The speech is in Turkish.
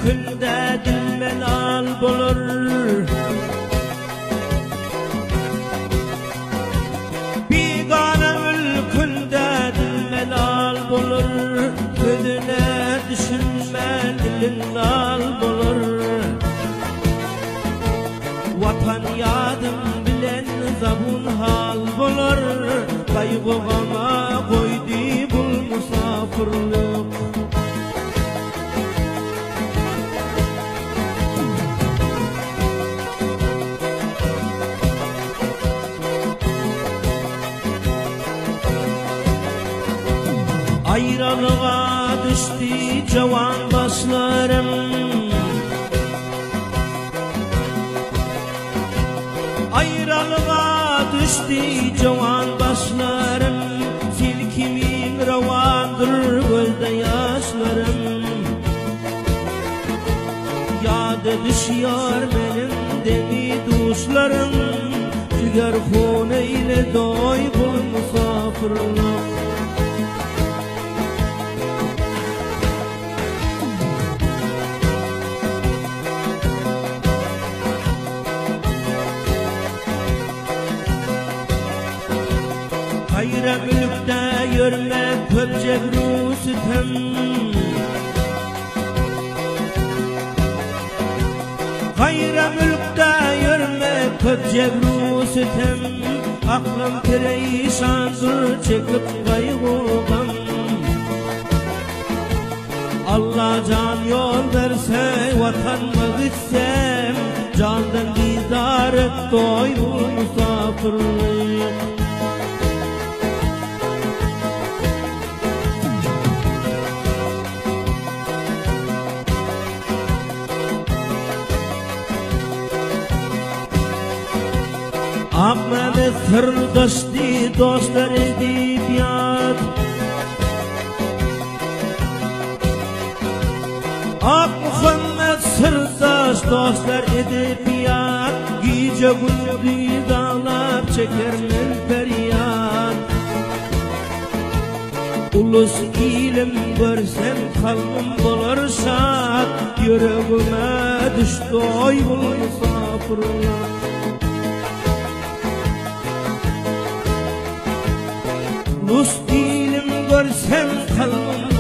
mülkünde dil melal bulur. Bigane mülkünde dil melal bulur. Gözüne düşünme dilin lal bulur. Vatan yadım bilen zabun hal bulur. Kaygıma koydu bul musafirlik. Ayrılığa düştü cavan başlarım. Ayrılığa düştü cavan başlarım. Silkimin revandır gözde yaşlarım. Yadı düşüyor benim demi duşlarım. Ciger hune ile doy bul musafirlik. Hayra mülkte yürmek köp cebru sitem. Hayra mülkte yürmek köp cebru sitem. Aklım perişandır çekip kaygıdan. Allah can yol verse vatanıma gitsem. Candan didar et doy bu musafirlik. Ahmet sırdaştı dostlar edebiyat. Ak Muhammed sırdaş dostlar edebiyat. Gece gündüz dağlar çeker men feryat. Ulus ilim görsem kalbim bolar şad. Yüreğime düştü oy bul musafirlik. Ulus ilim görsem kalbim